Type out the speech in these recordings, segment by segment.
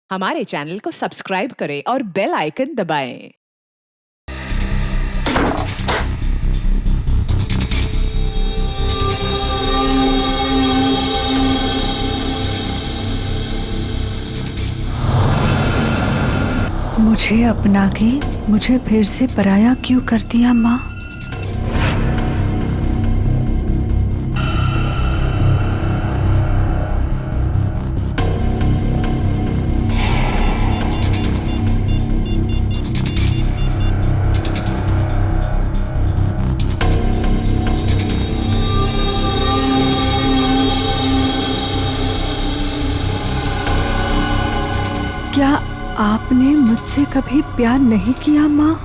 हमारे चैनल को सब्सक्राइब करें और बेल आइकन दबाएं। मुझे अपना के मुझे फिर से पराया क्यों कर दिया माँ? क्या आपने मुझसे कभी प्यार नहीं किया माँ?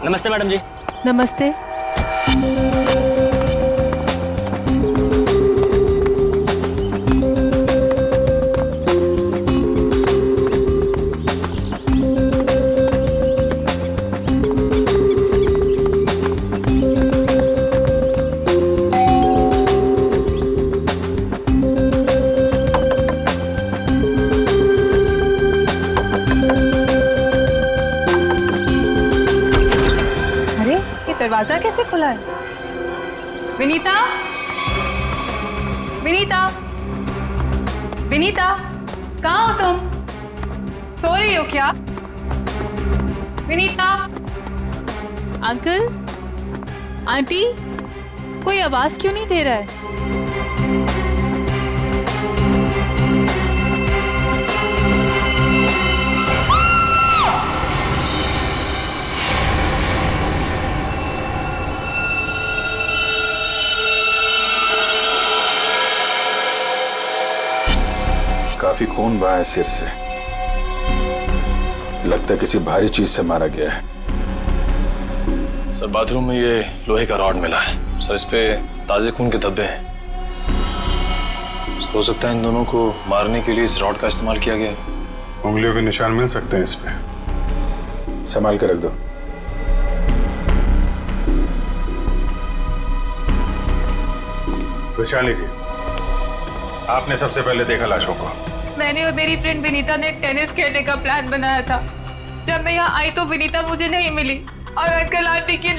नमस्ते मैडम जी। नमस्ते। दरवाजा कैसे खुला है? विनीता, विनीता, विनीता, कहाँ हो तुम? सो रही हो क्या? विनीता। अंकल, आंटी, कोई आवाज क्यों नहीं दे रहा है? काफी खून बहा है सिर से। लगता है किसी भारी चीज से मारा गया है। सर बाथरूम में ये लोहे का रॉड मिला है। सर इस पे ताजे खून के धब्बे हैं। हो सकता है इन दोनों को मारने के लिए इस रॉड का इस्तेमाल किया गया है। उंगलियों के निशान मिल सकते हैं इस पे। संभाल के रख दो। वैशाली जी, आपने सबसे पहले देखा लाशों को? मैंने और मेरी फ्रेंड विनीता ने टेनिस खेलने का प्लान बनाया था। जब मैं यहाँ आई तो विनीता मुझे नहीं मिली और अंकल आंटी की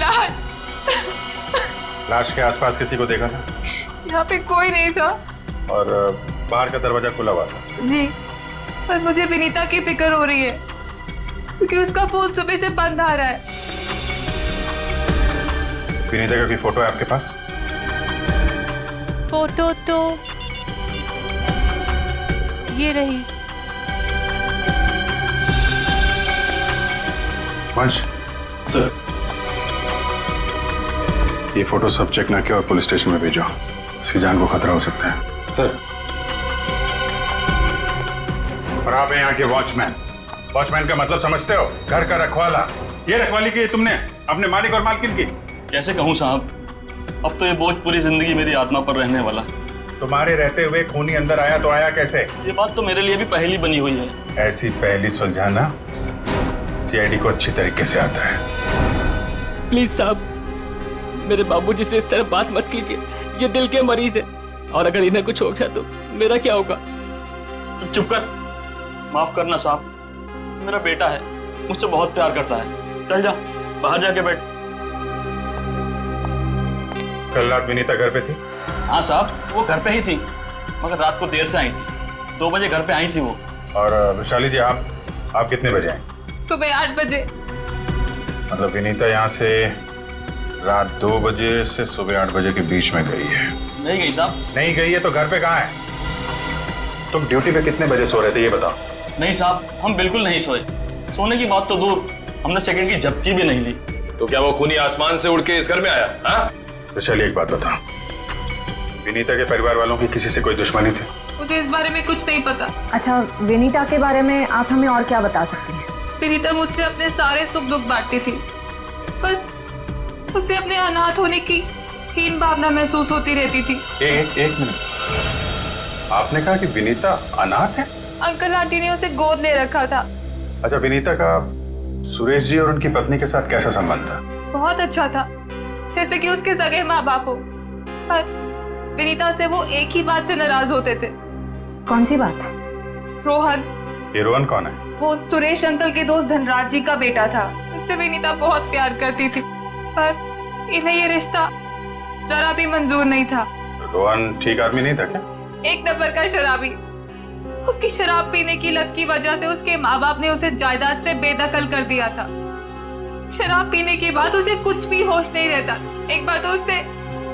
लाश के आसपास किसी को देखा था? यहाँ पे कोई नहीं था। और बाहर का दरवाजा खुला हुआ था? जी, पर मुझे विनीता की फिक्र हो रही है क्योंकि उसका फोन सुबह से बंद आ रहा है। विनीता का कोई फोटो है आपके पास? फोटो तो ये रही। वंश सर, ये फोटो सब चेक ना किया और पुलिस स्टेशन में भेजो। इसकी जान को खतरा हो सकता है। सर। और आप हैं यहाँ के वॉचमैन। वॉचमैन का मतलब समझते हो? घर का रखवाला। ये रखवाली की तुमने अपने मालिक और मालकिन की? कैसे कहूँ साहब, अब तो ये बोझ पूरी जिंदगी मेरी आत्मा पर रहने वाला। तुम्हारे रहते हुए खूनी अंदर आया तो आया कैसे? ये बात तो मेरे लिए भी पहेली बनी हुई है। ऐसी पहेली सुलझाना सीआईडी को अच्छी तरीके से आता है। प्लीज साहब, मेरे बाबूजी से इस तरह बात मत कीजिए। ये दिल के मरीज है और अगर इन्हें कुछ हो गया तो मेरा क्या होगा? तो चुप कर। माफ करना साहब, मेरा बेटा है, मुझसे बहुत प्यार करता है। चल जा, बाहर जाके बैठ। कल रात विनीता घर पे थी? हाँ साहब, वो घर पे ही थी, मगर रात को देर से आई थी। 2 बजे घर पे आई थी वो। और वैशाली जी, आप कितने बजे आए? सुबह 8 बजे। मतलब विनीता यहाँ से रात 2 बजे से सुबह 8 बजे के बीच में गई है? नहीं गई साहब। नहीं गई है तो घर पे कहाँ है? तुम ड्यूटी पे कितने बजे सो रहे थे ये बताओ? नहीं साहब, हम बिल्कुल नहीं सोए। सोने की बात तो दूर, हमने सेकंड की झपकी भी नहीं ली। तो क्या वो खूनी आसमान से उड़ के इस घर में आया? हाँ? वैशाली, एक बात बताओ, विनीता के परिवार वालों की किसी से कोई दुश्मनी थी? मुझे इस बारे में कुछ नहीं पता। अच्छा, विनीता के बारे में आप हमें और क्या बता सकती हैं? विनीता मुझसे अपने सारे सुख दुख बांटती थी। बस उसे अपने अनाथ होने की हीन भावना महसूस होती रहती थी। एक मिनट, आपने कहा कि विनीता अनाथ है? अंकल आंटी ने उसे गोद ले रखा था। अच्छा, विनीता का सुरेश जी और उनकी पत्नी के साथ कैसा संबंध था? बहुत अच्छा था, जैसे कि उसके सगे माँ बाप हो। पर विनीता से वो एक ही बात से नाराज होते थे। कौन सी बात? रोहन। ये रोहन कौन है? वो सुरेश अंकल के दोस्त धनराज जी का बेटा था। उससे विनीता बहुत प्यार करती थी, पर इन्हें ये रिश्ता जरा भी मंजूर नहीं था। रोहन ठीक आदमी नहीं था क्या? एक नंबर का शराबी। उसकी शराब पीने की लत की वजह से उसके माँ बाप ने उसे जायदाद से बेदखल कर दिया था। शराब पीने के बाद उसे कुछ भी होश नहीं रहता। एक बार तो उसने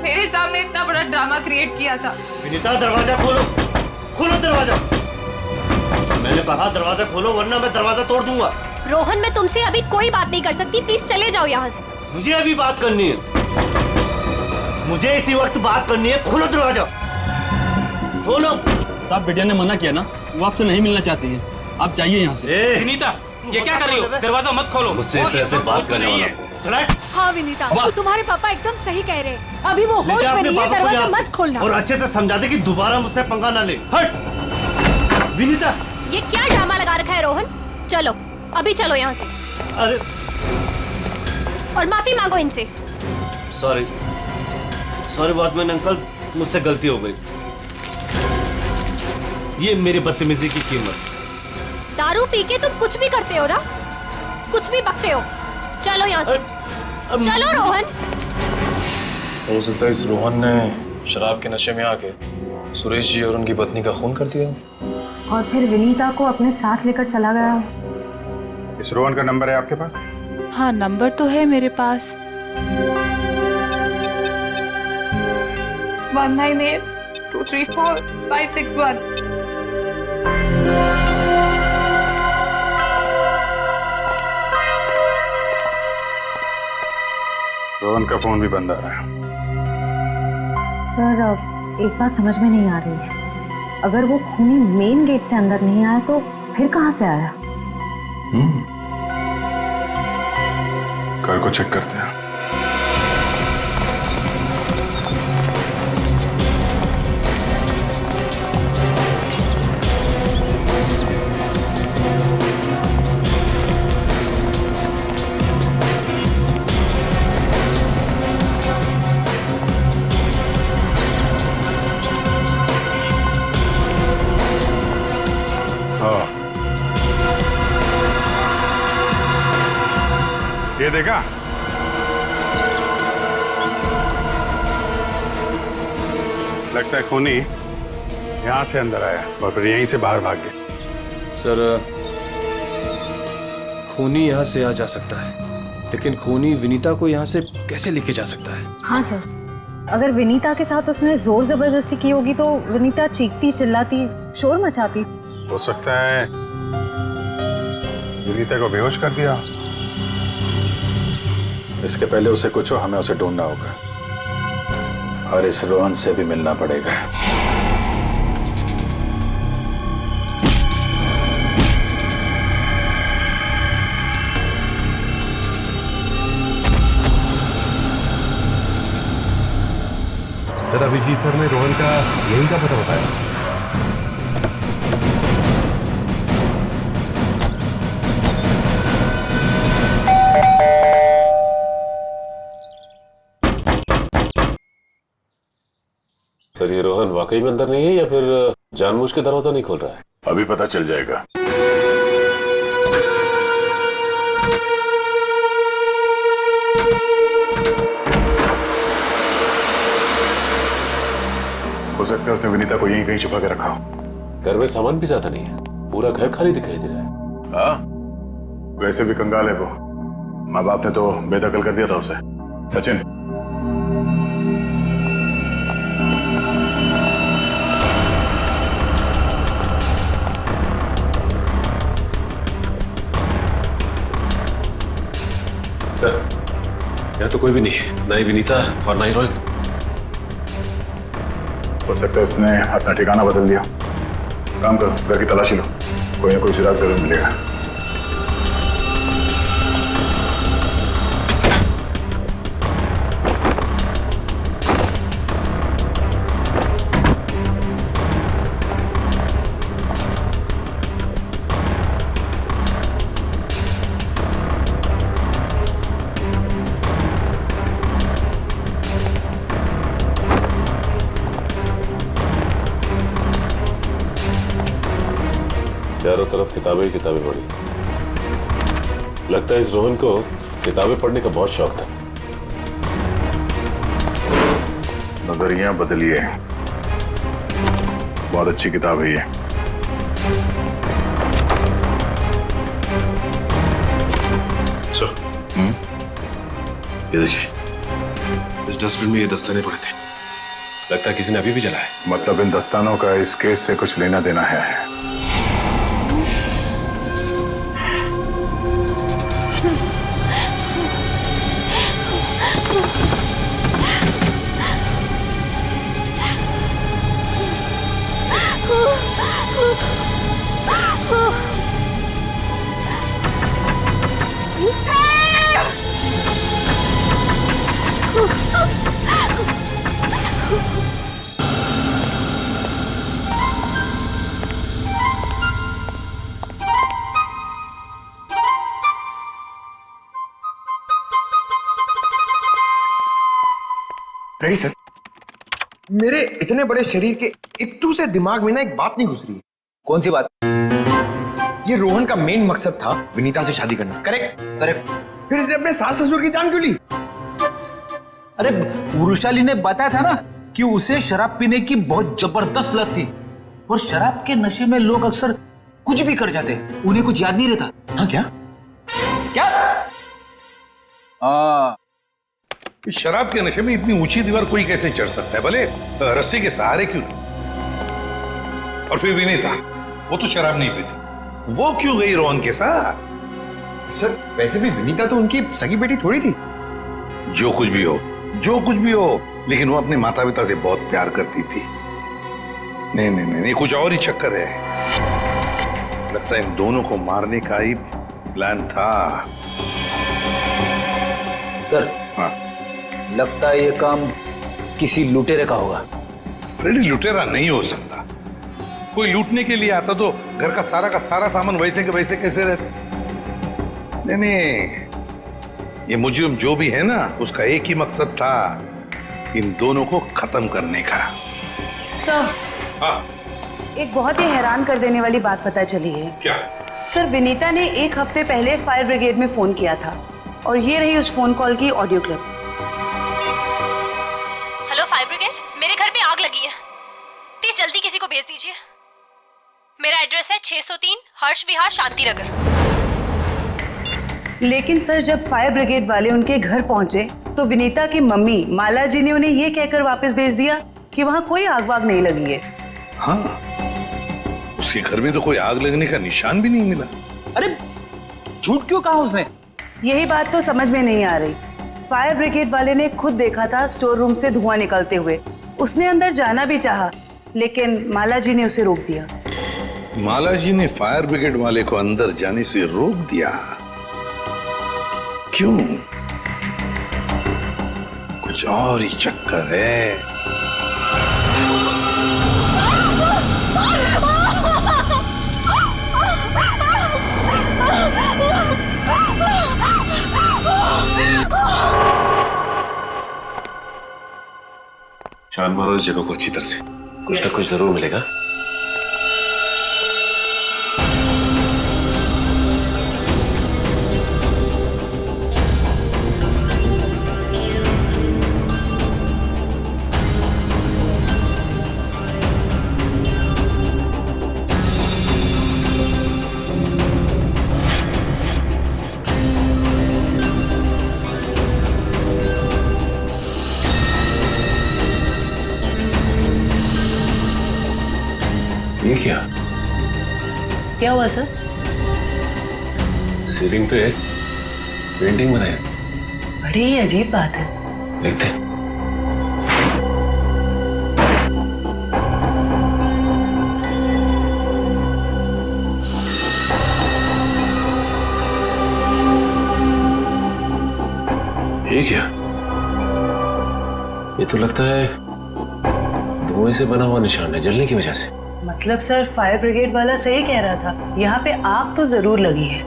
मेरे सामने इतना बड़ा ड्रामा क्रिएट किया था। विनीता, दरवाजा खोलो, खोलो दरवाजा। मैंने कहा दरवाजा खोलो वरना मैं दरवाजा तोड़ दूंगा। रोहन, मैं तुमसे अभी कोई बात नहीं कर सकती, प्लीज चले जाओ यहाँ से। मुझे अभी बात करनी है, मुझे इसी वक्त बात करनी है। खोलो दरवाजा, खोलो। साहब, बिटिया ने मना किया ना, वो आपसे नहीं मिलना चाहती है। आप जाइए यहाँ से। विनीता, ये क्या कर रही हो? दरवाजा मत खोलो। मुझसे इस तरह से बात करने वाला चला। हाँ विनीता, तो तुम्हारे पापा एकदम सही कह रहे हैं। अभी वो होश में नहीं है, दरवाजा मत खोलना। और अच्छे से समझा दे कि दोबारा मुझसे पंगा ना ले। हट। विनीता, ये क्या ड्रामा लगा रखा है रोहन? चलो, अभी चलो यहाँ से। अरे, और माफी मांगो इनसे। सॉरी सॉरी वॉचमैन अंकल, मुझसे गलती हो गई। ये मेरी बदतमीजी की कीमत। दारू पी के तुम कुछ भी करते हो ना, कुछ भी बकते हो। चलो यहाँ से, चलो रोहन। हो सकता है इस रोहन ने शराब के नशे में आके सुरेश जी और उनकी पत्नी का खून कर दिया और फिर विनीता को अपने साथ लेकर चला गया। इस रोहन का नंबर है आपके पास? हाँ, नंबर तो है मेरे पास। 198234-561। रोहन का फोन भी बंद आ रहा है। सर, अब एक बात समझ में नहीं आ रही है। अगर वो खूनी मेन गेट से अंदर नहीं आया तो फिर कहाँ से आया? घर को चेक करते हैं। हाँ, ये देखा? लगता है खूनी यहाँ से अंदर आया और फिर यहीं से बाहर भाग गया। सर, खूनी यहाँ से आ जा सकता है, लेकिन खूनी विनीता को यहाँ से कैसे लेके जा सकता है? हाँ सर, अगर विनीता के साथ उसने जोर जबरदस्ती की होगी तो विनीता चीखती चिल्लाती शोर मचाती। हो सकता है विनीता को बेहोश कर दिया। इसके पहले उसे कुछ हो, हमें उसे ढूंढना होगा और इस रोहन से भी मिलना पड़ेगा। सर, अभिजीत सर ने रोहन का यही का पता बताया। सर, ये रोहन वाकई में अंदर नहीं है या फिर जानबूझ के दरवाजा नहीं खोल रहा है? अभी पता चल जाएगा। हो सकता है उसने विनीता को यहीं कहीं छुपा के रखा हो। घर में सामान भी ज्यादा नहीं है, पूरा घर खाली दिखाई दे रहा है। हाँ, वैसे भी कंगाल है वो। माँ बाप ने तो बेदखल कर दिया था उसे। सचिन, सर, यहाँ तो कोई भी नहीं है, ना ही विनीता और ना ही रोहन। हो सकता है उसने अपना ठिकाना बदल दिया। काम करो, घर की तलाशी लो, कोई ना कोई सुराग जरूर मिलेगा। चारों तरफ किताबें ही किताबें पढ़ी। लगता है इस रोहन को किताबें पढ़ने का बहुत शौक था। नजरिया बदलिए, बहुत अच्छी किताब है ये। ये देखिए, इस डस्टबिन में ये दस्ताने पड़े थे। लगता है किसी ने अभी भी जलाया। मतलब इन दस्तानों का इस केस से कुछ लेना देना है। Ready sir. मेरे इतने बड़े शरीर के इत्तू से दिमाग में ना एक बात नहीं घुस रही है। कौन सी बात? ये रोहन का मेन मकसद था विनीता से शादी करना, करेक्ट? करेक्ट। फिर इसने अपने सास ससुर की जान क्यों ली? अरे वृषाली ने बताया था ना कि उसे शराब पीने की बहुत जबरदस्त लत थी, और शराब के नशे में लोग अक्सर कुछ भी कर जाते हैं, उन्हें कुछ याद नहीं रहता। हाँ क्या? क्या? शराब के नशे में इतनी ऊंची दीवार कोई कैसे चढ़ सकता है, भले रस्सी के सहारे क्यों? और फिर विनीता, वो तो शराब नहीं पीती, वो क्यों गई रोहन के साथ? सर वैसे भी विनीता तो उनकी सगी बेटी थोड़ी थी। जो कुछ भी हो, जो कुछ भी हो, लेकिन वो अपने माता पिता से बहुत प्यार करती थी। नहीं नहीं नहीं, कुछ और ही चक्कर है। लगता है इन दोनों को मारने का ही प्लान था। सर, हाँ, लगता है ये काम किसी लुटेरे का होगा। फ्रेडी लुटेरा नहीं हो सकता। कोई लूटने के लिए आता तो घर का सारा सामान वैसे के वैसे कैसे रहता? नहीं नहीं, ये मुजरिम जो भी है ना, उसका एक ही मकसद था, इन दोनों को खत्म करने का। सर, हाँ, एक बहुत ही हैरान कर देने वाली बात पता चली है। क्या? सर, विनीता ने 1 हफ्ते पहले फायर ब्रिगेड में फोन किया था, और ये रही उस फोन कॉल की audio clip. Hello fire brigade, मेरे घर में आग लगी है, प्लीज जल्दी किसी को भेज दीजिए। मेरा एड्रेस है 603 हर्ष विहार शांति नगर। लेकिन सर, जब फायर ब्रिगेड वाले उनके घर पहुंचे तो विनीता की मम्मी माला जी ने उन्हें ये कहकर वापस भेज दिया कि वहां कोई आग वाग नहीं लगी है। हाँ, उसके घर में तो कोई आग लगने का निशान भी नहीं मिला। अरे झूठ क्यों कहा उसने? यही बात तो समझ में नहीं आ रही। फायर ब्रिगेड वाले ने खुद देखा था स्टोर रूम से धुआं निकलते हुए। उसने अंदर जाना भी चाहा, लेकिन माला जी ने उसे रोक दिया। माला जी ने फायर ब्रिगेड वाले को अंदर जाने से रोक दिया? क्यों? कुछ और ही चक्कर है। छान मारो इस जगह को अच्छी तरह से, कुछ ना कुछ जरूर मिलेगा। ये क्या हुआ सर? सीलिंग पे पेंटिंग बनाया। बड़ी ही अजीब बात है। देखते हैं। ये क्या? ये तो लगता है धुएं से बना हुआ निशान है, जलने की वजह से। मतलब सर, फायर ब्रिगेड वाला सही कह रहा था, यहाँ पे आग तो जरूर लगी है।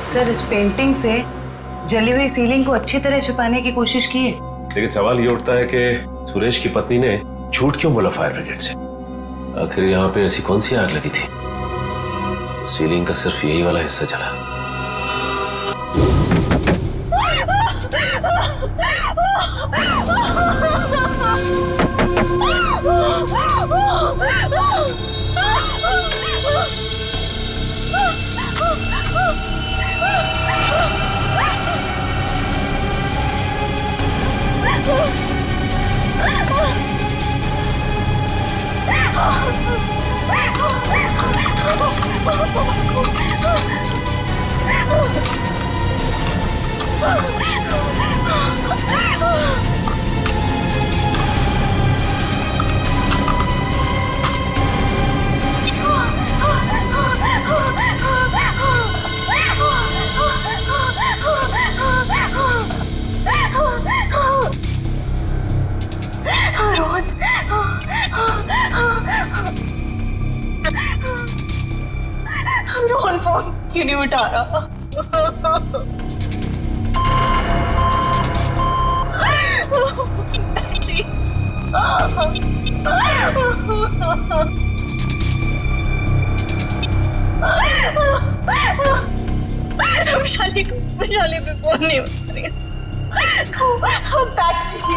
सर, इस पेंटिंग से जली हुई सीलिंग को अच्छी तरह छुपाने की कोशिश की है। लेकिन सवाल ये उठता है कि सुरेश की पत्नी ने झूठ क्यों बोला फायर ब्रिगेड से? आखिर यहाँ पे ऐसी कौन सी आग लगी थी? सीलिंग का सिर्फ यही वाला हिस्सा जला। रोहन फोन क्यों नहीं उठा रहा? वैशाली पे फोन नहीं उठा रही। टैक्सी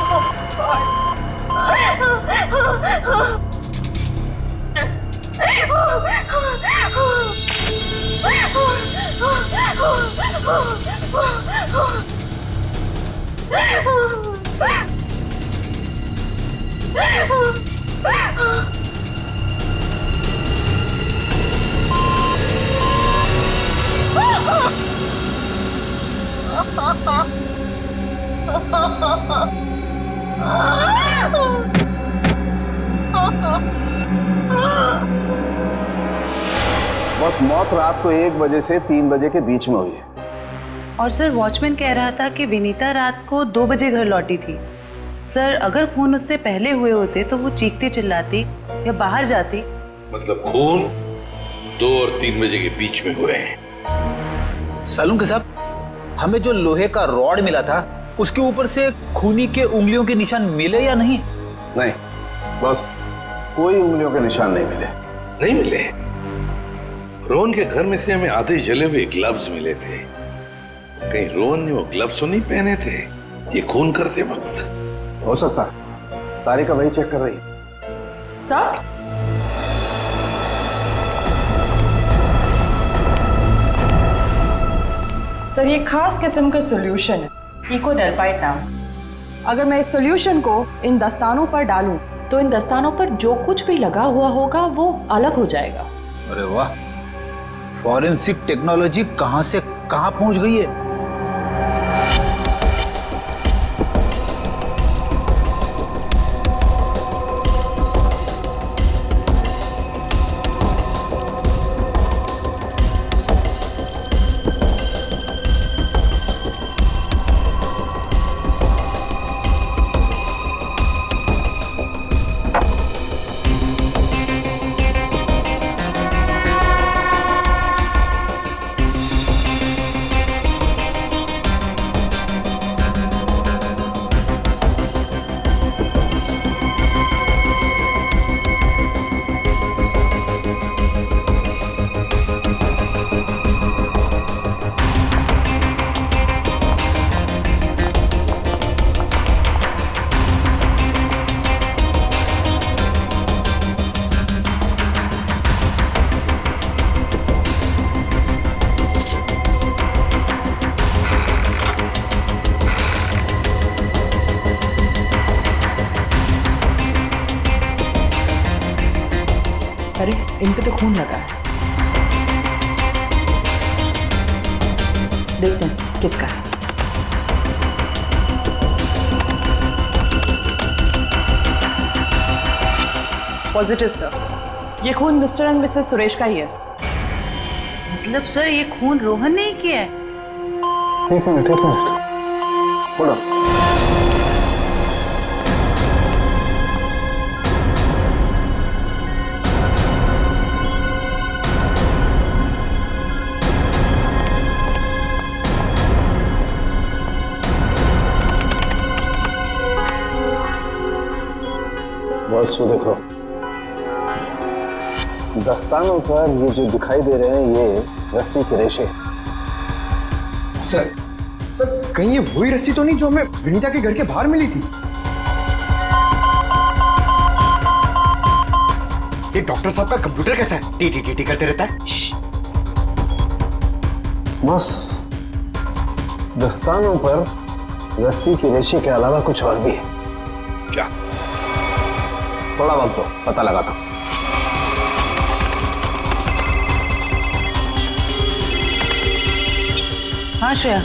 मौत रात को 1 बजे से 3 बजे के बीच में हुई है। और सर वॉचमैन कह रहा था कि विनीता रात को 2 बजे घर लौटी थी। सर अगर खून उससे पहले हुए होते तो वो चीखती चिल्लाती या बाहर जाती। मतलब खून 2 और 3 बजे के बीच में हुए हैं। सालून के साहब, हमें जो लोहे का रॉड मिला था उसके ऊपर से खूनी के उंगलियों के निशान मिले या नहीं? नहीं बस, कोई उंगलियों के निशान नहीं मिले। नहीं मिले? रोहन के घर में से हमें आधे जले हुए ग्लव्स मिले थे। कहीं रोहन ने वो ग्लव्स तो नहीं पहने थे ये खून करते वक्त? हो सकता है, तारिका वही चेक कर रही। सर सर ये खास किस्म का सॉल्यूशन है, इकोडेल्पाइट नाम। अगर मैं इस सॉल्यूशन को इन दस्तानों पर डालूं तो इन दस्तानों पर जो कुछ भी लगा हुआ होगा वो अलग हो जाएगा। अरे वाह, फॉरेंसिक टेक्नोलॉजी कहां से कहां पहुंच गई है। अरे इन पे तो खून लगा है, देखते हैं किसका है। पॉजिटिव सर, ये खून मिस्टर एंड मिसेस सुरेश का ही है। मतलब सर ये खून रोहन ने ही किया है? एक मिनट बोलो। बस वो देखो, दस्तानों पर ये जो दिखाई दे रहे हैं ये रस्सी के रेशे। सर कहीं ये वही रस्सी तो नहीं जो हमें विनीता के घर के बाहर मिली थी? ये डॉक्टर साहब का कंप्यूटर कैसा है? टी टी टी टी करते रहता है। बस दस्तानों पर रस्सी की रेशे के अलावा कुछ और भी है। क्या? थोड़ा वक्त दो, पता लगाता हूं। हाँ श्रेया,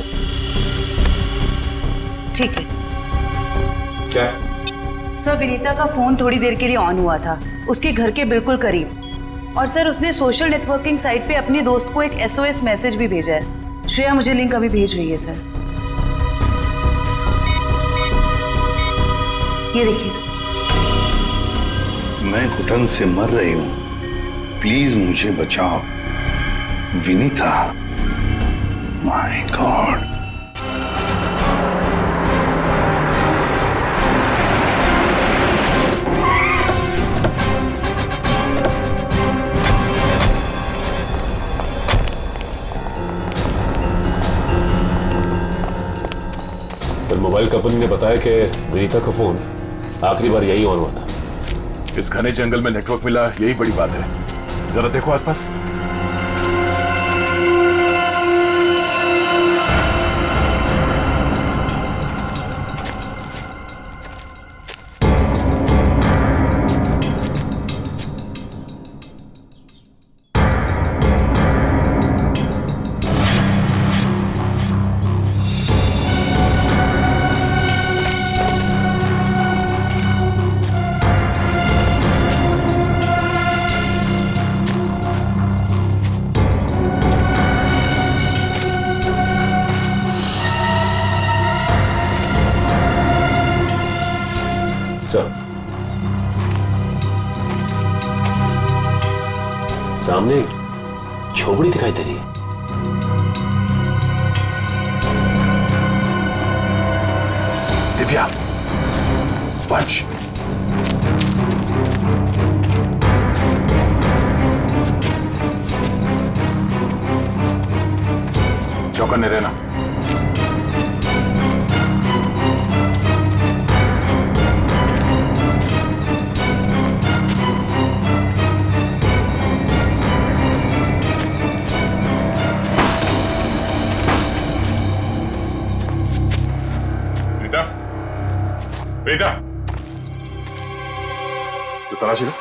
ठीक है। क्या? सर विनीता का फोन थोड़ी देर के लिए ऑन हुआ था, उसके घर के बिल्कुल करीब। और सर उसने सोशल नेटवर्किंग साइट पे अपने दोस्त को एक SOS मैसेज भी भेजा है। श्रेया मुझे लिंक अभी भेज रही है सर। ये देखिए सर। मैं घुटन से मर रही हूं, प्लीज मुझे बचाओ। Vinita, my God. फिर मोबाइल कंपनी ने बताया कि विनीता का फोन आखिरी बार यही ऑन हुआ था। इस घने जंगल में नेटवर्क मिला, यही बड़ी बात है। जरा देखो आसपास। सामने झोपड़ी दिखाई दे रही है। दिव्या, वंश, चौकन्ने रहना। बेटा, तो तलाशी लो।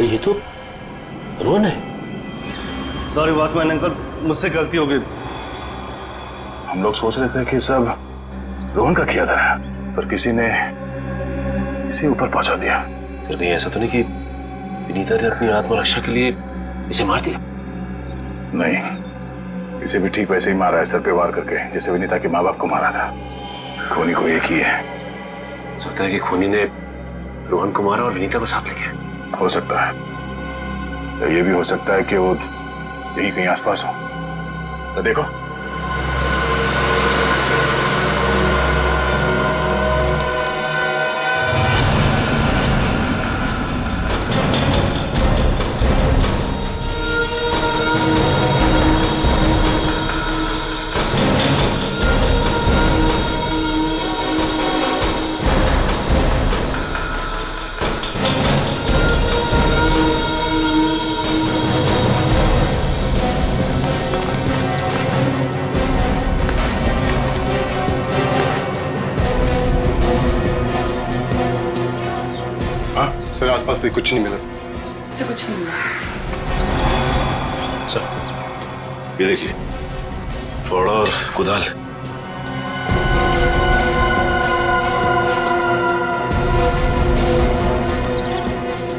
ये तो रोहन है। सॉरी वॉचमैन अंकल, मुझसे गलती हो गई। हम लोग सोच रहे थे कि सब रोहन का किया था, पर किसी ने इसे ऊपर पहुंचा दिया। सर कहीं ऐसा तो नहीं कि विनीता ने अपनी आत्मरक्षा के लिए इसे मार दिया? नहीं, इसे भी ठीक वैसे ही मारा है, सर पे वार करके, जैसे विनीता के माँ बाप को मारा था। खूनी को एक ही है। सोचता है कि खूनी ने रोहन को मारा और विनीता को साथ ले गया। हो सकता है, ये भी हो सकता है कि वो यही कहीं आसपास हो। तो देखो, सर आसपास भी कुछ नहीं मिला से कुछ नहीं मिला। सर ये देखिए, फावड़ा और कुदाल।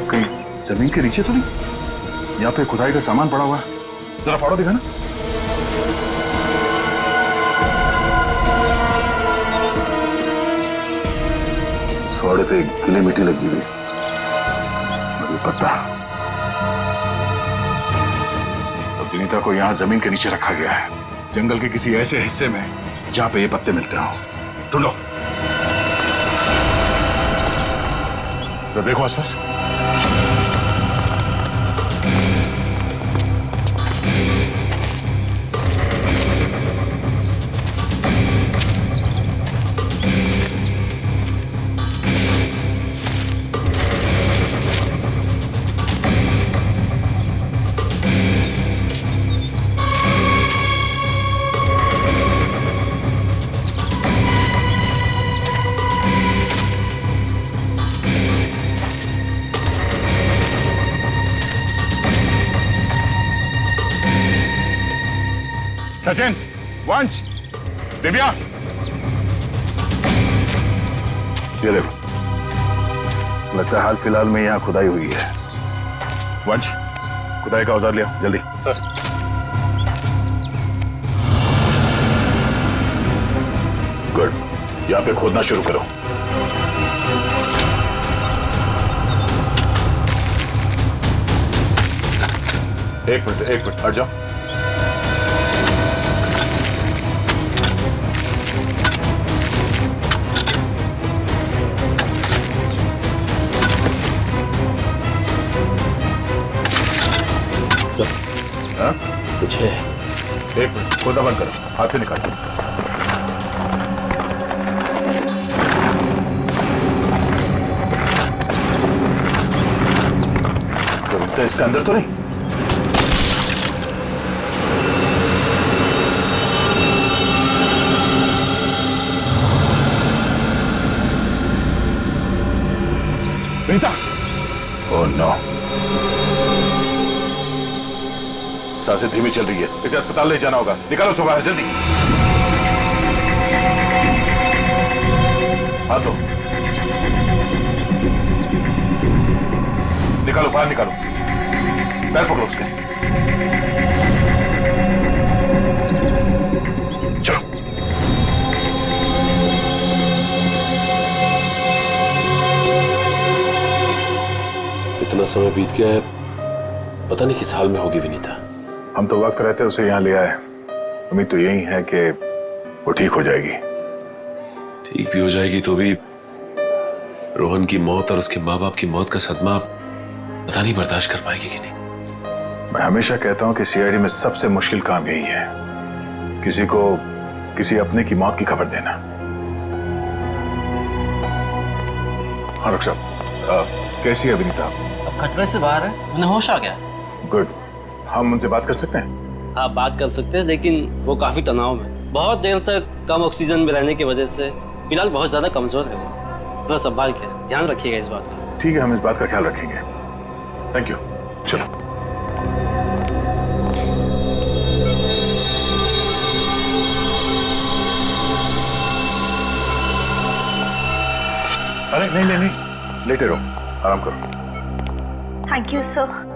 कहीं जमीन के नीचे तो नहीं? यहाँ पे खुदाई का सामान पड़ा हुआ है, जरा फाड़ो दिखा ना। इस फावड़े पे गीली मिट्टी लगी हुई, और ये पत्ता। तो विनीता को यहाँ जमीन के नीचे रखा गया है, जंगल के किसी ऐसे हिस्से में जहाँ पे ये पत्ते मिलते हो। ढूंढो, तो देखो आसपास। सचिन, वंश, दिव्या, ये देखो, लगता है हाल फिलहाल में यहाँ खुदाई हुई है। वंश, खुदाई का औजार लिया जल्दी। सर। गुड, यहाँ पे खोदना शुरू करो। एक मिनट हट जाओ। हाँ? कुछ है। एक मिनट, खोदा बंद करो, हाथ से निकालो। तो इसके अंदर तो नहीं? विनीता! ओह नो, सांसें धीमी चल रही है, इसे अस्पताल ले जाना होगा। निकालो उसको बाहर जल्दी। हाथ दो, निकालो बाहर, निकालो। पैर पकड़ो उसके। चलो। इतना समय बीत गया है, पता नहीं किस हाल में होगी विनीता। हम तो वक्त रहते उसे यहाँ ले आए, उम्मीद तो यही है कि वो ठीक हो जाएगी। ठीक भी हो जाएगी तो भी रोहन की मौत और उसके माँ बाप की मौत का सदमा पता नहीं बर्दाश्त कर पाएगी कि नहीं। मैं हमेशा कहता हूँ कि सीआईडी में सबसे मुश्किल काम यही है, किसी को किसी अपने की मौत की खबर देना। हाँ डॉक्टर साहब, कैसी है विनीता? अब खतरे से बाहर है, उन्हें होश आ गया। गुड, हम उनसे बात कर सकते हैं? हाँ बात कर सकते हैं, लेकिन वो काफी तनाव में, बहुत देर तक कम ऑक्सीजन में रहने की वजह से फिलहाल बहुत ज्यादा कमजोर है वो। थोड़ा संभाल के ध्यान रखिएगा इस बात का। ठीक है, हम इस बात का ख्याल रखेंगे। Thank you. चलो। अरे नहीं नहीं नहीं, लेटे रहो, आराम करो। Thank you sir.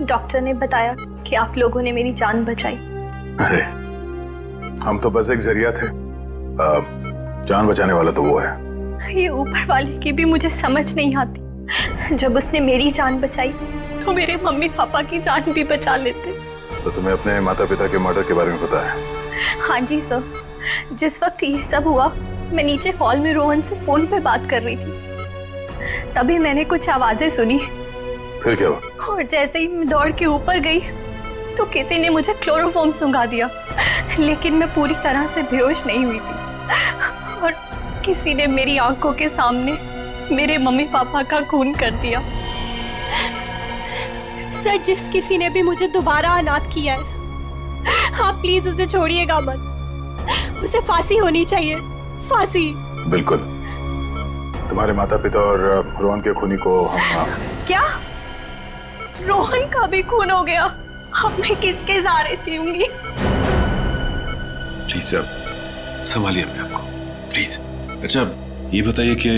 डॉक्टर ने बताया कि आप लोगों ने मेरी जान बचाई। अरे हम तो बस एक जरिया थे, जान बचाने वाला तो वो है। ये ऊपर वाले की भी मुझे समझ नहीं आती। जब उसने मेरी जान बचाई तो मेरे मम्मी पापा की जान भी बचा लेते। तो तुम्हें अपने माता पिता के मर्डर के बारे में पता है? हाँ जी सर, जिस वक्त ये सब हुआ मैं नीचे हॉल में रोहन से फोन पे बात कर रही थी, तभी मैंने कुछ आवाजें सुनी। फिर क्या हुआ? और जैसे ही मैं दौड़ के ऊपर गई तो किसी ने मुझे क्लोरोफॉर्म सुंघा दिया, लेकिन मैं पूरी तरह से बेहोश नहीं हुई थी। और किसी ने मेरी आंखों के सामने मेरे मम्मी पापा का खून कर दिया। सर, जिस किसी ने भी मुझे दोबारा अनाथ किया है, आप प्लीज उसे छोड़िएगा मत। उसे फांसी होनी चाहिए, फांसी। बिल्कुल, तुम्हारे माता पिता और रोहन के खूनी को हम क्या रोहन का भी खून हो गया? अब मैं किसके सहारे जीऊंगी? प्लीज संभालिए अपने आप को, प्लीज। अच्छा ये बताइए कि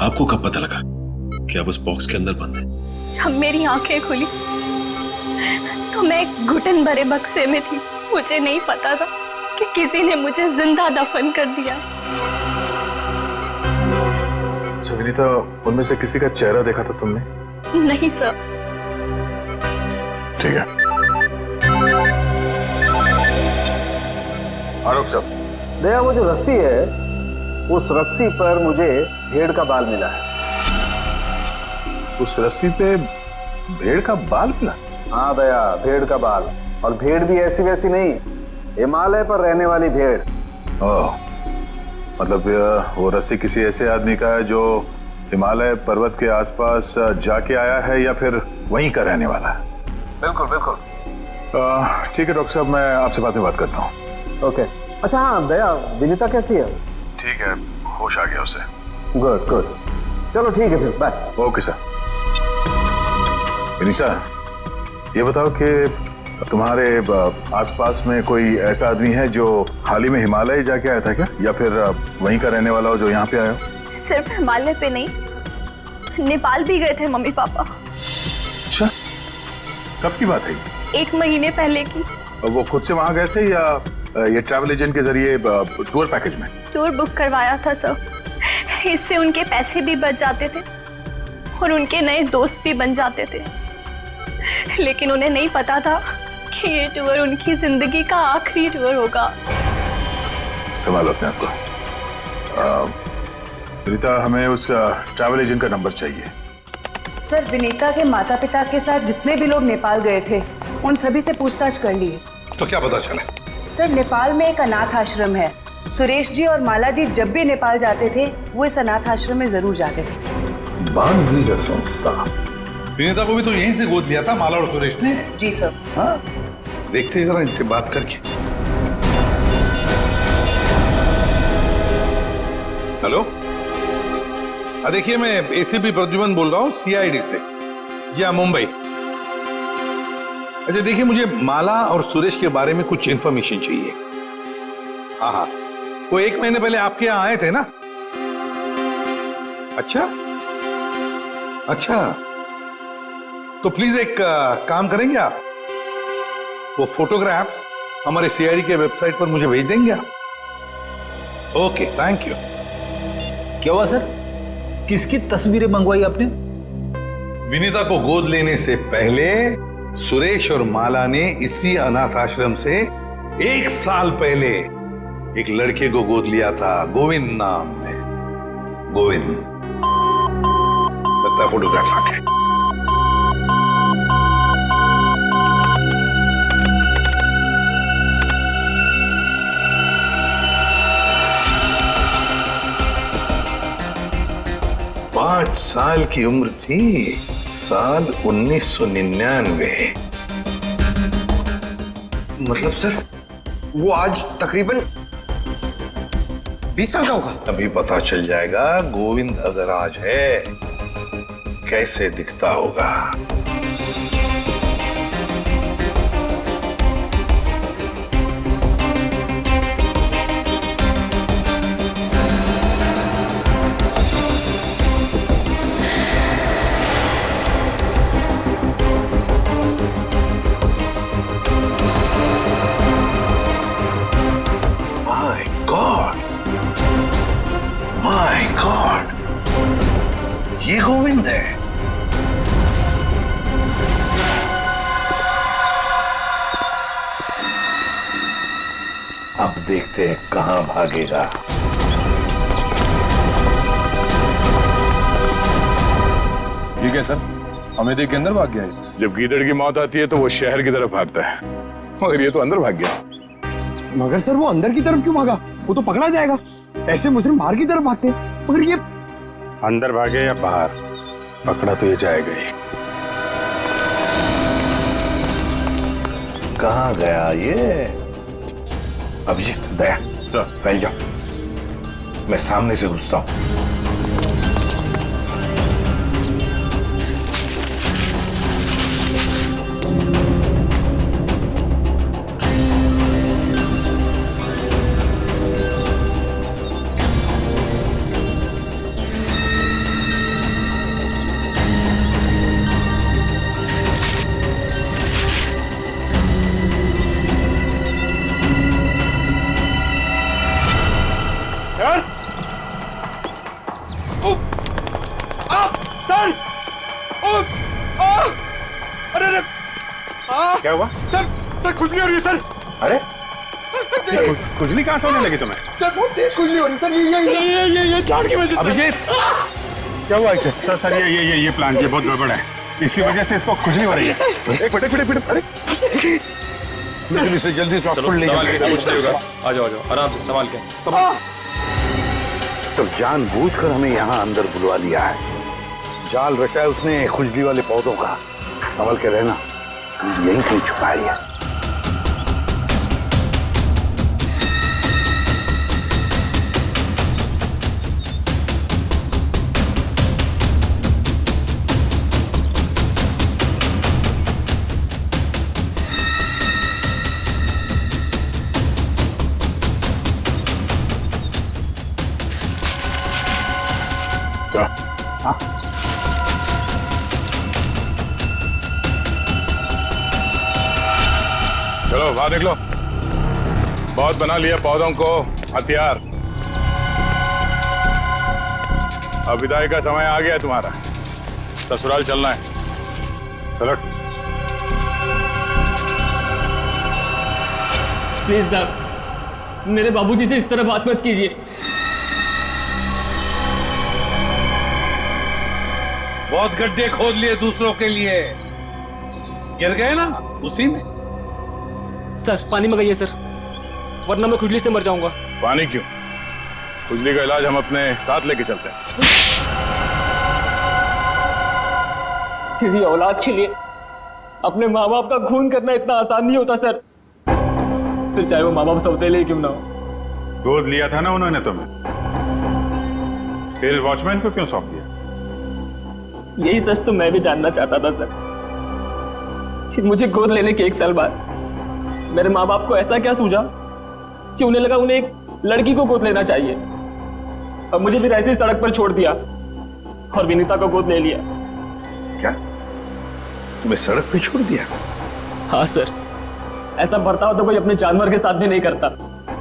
आपको कब पता लगा कि आप उस बॉक्स के अंदर बंद हैं? जब मेरी आंखें खुली तो मैं एक घुटन भरे बक्से में थी। मुझे नहीं पता था कि किसी ने मुझे जिंदा दफन कर दिया। अच्छा विनीता, उनमें से किसी का चेहरा देखा था तुमने? नहीं सर। ठीक है। आरोप साहब, दया, वो जो रस्सी है उस रस्सी पर मुझे भेड़ का बाल मिला है। उस रस्सी पे भेड़ का बाल मिला? हाँ दया, भेड़ का बाल। और भेड़ भी ऐसी वैसी नहीं, हिमालय पर रहने वाली भेड़। ओह, मतलब वो रस्सी किसी ऐसे आदमी का है जो हिमालय पर्वत के आसपास जाके आया है या फिर वहीं का रहने वाला है? बिल्कुल बिल्कुल। ठीक है डॉक्टर साहब, मैं आपसे बाद में बात करता हूँ। ओके। अच्छा हाँ दया, विनीता कैसी है? ठीक है, होश आ गया उसे। गुड गुड, चलो ठीक है फिर, बाय। Okay sir. विनीता, ये बताओ कि तुम्हारे आसपास में कोई ऐसा आदमी है जो हाल ही में हिमालय जाके आया था क्या, या फिर वहीं का रहने वाला हो जो यहाँ पे आया हो? सिर्फ हिमालय पे नहीं, नेपाल भी गए थे मम्मी पापा। अच्छा, कब की बात है? 1 महीने पहले की। वो खुद से वहां गए थे या ये ट्रैवल एजेंट के जरिए टूर पैकेज में? टूर बुक करवाया था सर। इससे उनके पैसे भी बच जाते थे और उनके नए दोस्त भी बन जाते थे। लेकिन उन्हें नहीं पता था कि ये टूर उनकी जिंदगी का आखिरी टूर होगा। संभालो अपने आप को। विनीता, हमें उस ट्रैवल एजेंट का नंबर चाहिए। सर, विनीता के माता पिता के साथ जितने भी लोग नेपाल गए थे उन सभी से पूछताछ कर लिए। तो क्या पता चला? सर, नेपाल में एक अनाथ आश्रम है। सुरेश जी और माला जी जब भी नेपाल जाते थे वो इस अनाथ आश्रम में जरूर जाते थे। बानवीर संस्था। विनीता को भी तो यहीं से गोद लिया था माला और सुरेश ने। जी सर। हाँ, देखते हैं जरा इनसे बात करके। हेलो, देखिए मैं एसीपी प्रद्युमन बोल रहा हूँ सीआईडी से। जी हाँ, मुंबई। अच्छा देखिए, मुझे माला और सुरेश के बारे में कुछ इंफॉर्मेशन चाहिए। हाँ हाँ, वो 1 महीने पहले आपके यहाँ आए थे ना? अच्छा अच्छा, तो प्लीज एक काम करेंगे आप, वो फोटोग्राफ्स हमारे सीआईडी के वेबसाइट पर मुझे भेज देंगे आप? Okay, thank you. क्या हुआ सर? किसकी तस्वीरें मंगवाई आपने? विनीता को गोद लेने से पहले सुरेश और माला ने इसी अनाथ आश्रम से 1 साल पहले एक लड़के को गोद लिया था, गोविंद नाम में। गोविंद, लगता है फोटोग्राफ्स आ गए। पांच साल की उम्र थी, साल 1999। मतलब सर, वो आज तकरीबन 20 साल का होगा। अभी पता चल जाएगा गोविंद अगर आज है कैसे दिखता होगा। माय गॉड, ये गोविंद है। अब देखते हैं कहां भागेगा। ठीक है सर, हमें देख के अंदर भाग गया है। जब गीदड़ की मौत आती है तो वो शहर की तरफ भागता है, मगर ये तो अंदर भाग गया। मगर सर, वो अंदर की तरफ क्यों भागा? वो तो पकड़ा जाएगा। ऐसे मुजरिम बाहर की तरफ भागते हैं, मगर ये अंदर भागे या बाहर, पकड़ा तो ये जाएगा ही। कहां गया ये? अभिजीत, दया सर, फैल जाओ, मैं सामने से घुसता हूं। सर! अरे अरे! क्या हुआ? सर खुजली हो रही है सर। अरे खुजली कहाँ से होने लगी तुम्हें? सर बहुत तेज खुजली हो रही है सर। ये झाड़ की वजह से। अभिजीत क्या हुआ इसे? सर ये प्लांट ये बहुत गड़बड़ है, इसकी वजह से इसको खुजली हो रही है। एक मिनट अरे जल्दी से हॉस्पिटल ले संभाल के, कुछ नहीं होगा। आ जाओ आराम से संभाल के। तो जानबूझकर हमें यहाँ अंदर बुलवा लिया है। जाल रचा है उसने खुजली वाले पौधों का। संभल के रहना, यही कहीं छुपाई है। चलो बाहर निकलो। बहुत बना लिया पौधों को हथियार। अब विदाई का समय आ गया तुम्हारा, ससुराल चलना है। चलो प्लीज साहब, मेरे बाबूजी से इस तरह बात मत कीजिए। बहुत गड्ढे खोद लिए दूसरों के लिए, गिर गए ना उसी में। सर पानी मंगाइए सर, वरना मैं खुजली से मर जाऊंगा। पानी क्यों? खुजली का इलाज हम अपने साथ लेके चलते हैं। किसी औलाद के लिए अपने माँ बाप का खून करना इतना आसान नहीं होता सर, फिर चाहे वो माँ बाप सौतेले ही क्यों ना हो। गोद लिया था ना उन्होंने तुम्हें, फिर वॉचमैन को क्यों सौंप दिया? यही सच तो मैं भी जानना चाहता था सर, कि मुझे गोद लेने के 1 साल बाद मेरे माँ बाप को ऐसा क्या सूझा कि उन्हें लगा उन्हें एक लड़की को गोद लेना चाहिए, और मुझे फिर ऐसे ही सड़क पर छोड़ दिया और विनीता को गोद ले लिया। क्या तुम्हें सड़क पे छोड़ दिया? हाँ सर, ऐसा बर्ताव तो कोई अपने जानवर के साथ भी नहीं करता,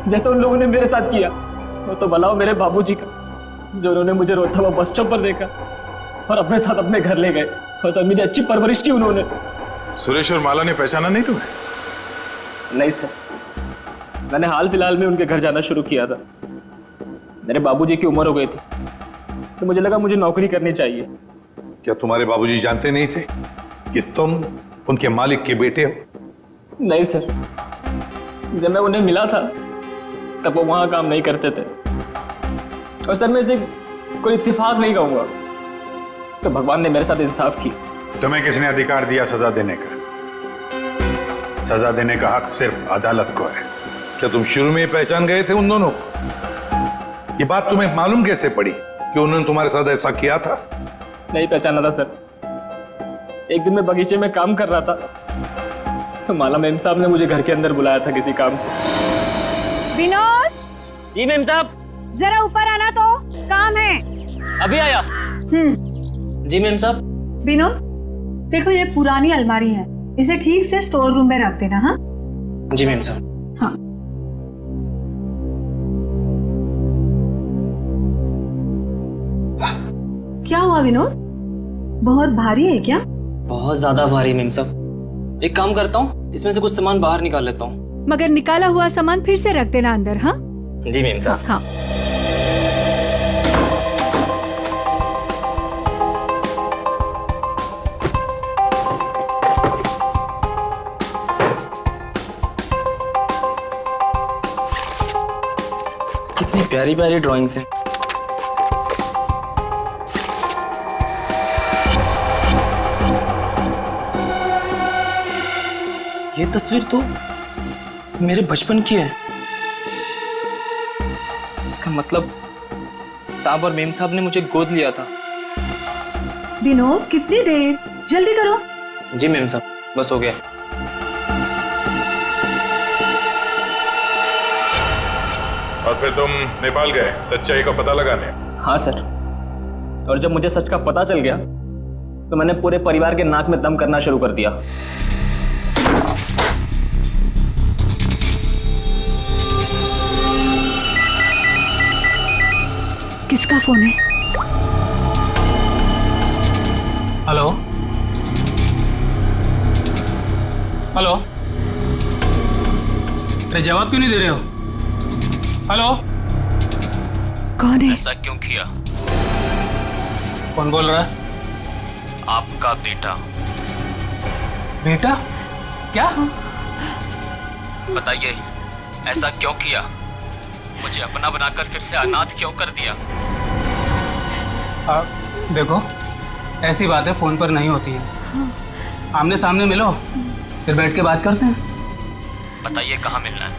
जैसा उन लोगों ने मेरे साथ किया। वो तो भला हो मेरे बाबूजी का, जो उन्होंने मुझे रोता हुआ बस स्टॉप पर देखा और अपने साथ अपने घर ले गए, और तब मेरी अच्छी परवरिश की उन्होंने। सुरेश और माला ने पहचाना नहीं तुम्हें? नहीं सर, मैंने हाल फिलहाल में उनके घर जाना शुरू किया था। मेरे बाबूजी की उम्र हो गई थी, तो मुझे लगा मुझे नौकरी करनी चाहिए। क्या तुम्हारे बाबूजी जानते नहीं थे कि तुम उनके मालिक के बेटे हो? नहीं सर, जब मैं उन्हें मिला था तब वो वहां काम नहीं करते थे, और सर मैं इसे कोई इत्तेफाक नहीं कहूंगा, तो भगवान ने मेरे साथ इंसाफ की। तुम्हें किसने अधिकार दिया सजा देने का? सजा देने का हक सिर्फ अदालत को है। क्या तुम शुरू में ही पहचान गए थे उन दोनों को? ये बात तुम्हें मालूम कैसे पड़ी कि उन्होंने तुम्हारे साथ ऐसा किया था? नहीं पहचाना था सर। एक दिन मैं बगीचे में काम कर रहा था, तो माला मेम साहब ने मुझे घर के अंदर बुलाया था किसी काम से। विनोद! जी मेम साहब। जरा ऊपर आना, तो काम है। अभी आया। जी मेम साहब। विनोद, देखो ये पुरानी अलमारी है, इसे ठीक से स्टोर रूम में रख देना। हाँ जी मेम साहब। हाँ। क्या हुआ विनोद, बहुत भारी है क्या? बहुत ज्यादा भारी मेम साहब। एक काम करता हूँ, इसमें से कुछ सामान बाहर निकाल लेता हूँ। मगर निकाला हुआ सामान फिर से रख देना अंदर। हाँ जी मेम साहब। हाँ। कितनी प्यारी प्यारी ड्राइंग्स हैं। ये तस्वीर तो मेरे बचपन की है। इसका मतलब साहब और मेम साहब ने मुझे गोद लिया था। विनोद, कितनी देर, जल्दी करो। जी मेम साहब, बस हो गया। और फिर तुम नेपाल गए सच्चाई का पता लगाने? हाँ सर, और जब मुझे सच का पता चल गया तो मैंने पूरे परिवार के नाक में दम करना शुरू कर दिया। किसका फोन है? हेलो, अरे जवाब क्यों नहीं दे रहे हो? हेलो, कौन है? ऐसा क्यों किया? कौन बोल रहा है? आपका बेटा। बेटा? क्या? बताइए, ऐसा क्यों किया? मुझे अपना बनाकर फिर से अनाथ क्यों कर दिया? देखो, ऐसी बातें फोन पर नहीं होती है। आमने सामने मिलो, फिर बैठ के बात करते हैं। बताइए कहाँ मिलना है?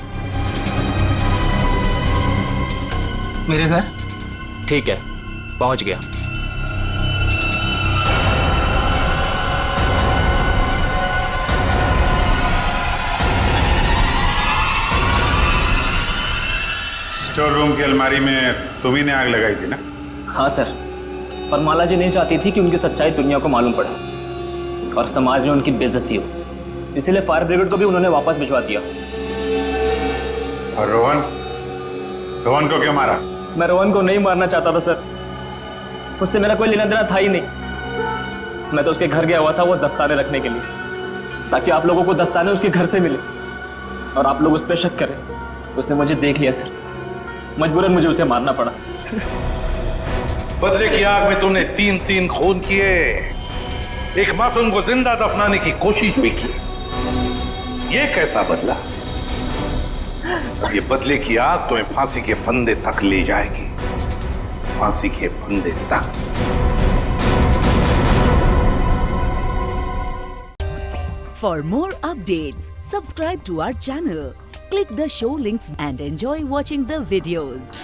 मेरे घर। ठीक है, पहुंच गया। स्टोर रूम की अलमारी में तुम्ही ने आग लगाई थी ना? हाँ सर, पर माला जी नहीं चाहती थी कि उनकी सच्चाई दुनिया को मालूम पड़े और समाज में उनकी बेइज्जती हो, इसीलिए फायर ब्रिगेड को भी उन्होंने वापस भिजवा दिया। और रोहन? रोहन को क्यों मारा? मैं रोहन को नहीं मारना चाहता था सर, उससे मेरा कोई लेना देना था ही नहीं। मैं तो उसके घर गया हुआ था वो दस्ताने रखने के लिए, ताकि आप लोगों को दस्ताने उसके घर से मिले और आप लोग उस पर शक करें। उसने मुझे देख लिया सर, मजबूरन मुझे उसे मारना पड़ा। बदले की आग में तूने 3 खून किए, एक मासूम को जिंदा दफनाने की कोशिश भी की। ये कैसा बदला? ये बदले की आग तुम्हें फांसी के फंदे तक ले जाएगी, फांसी के फंदे तक। For more updates, subscribe to our channel, click the show links and enjoy watching the videos.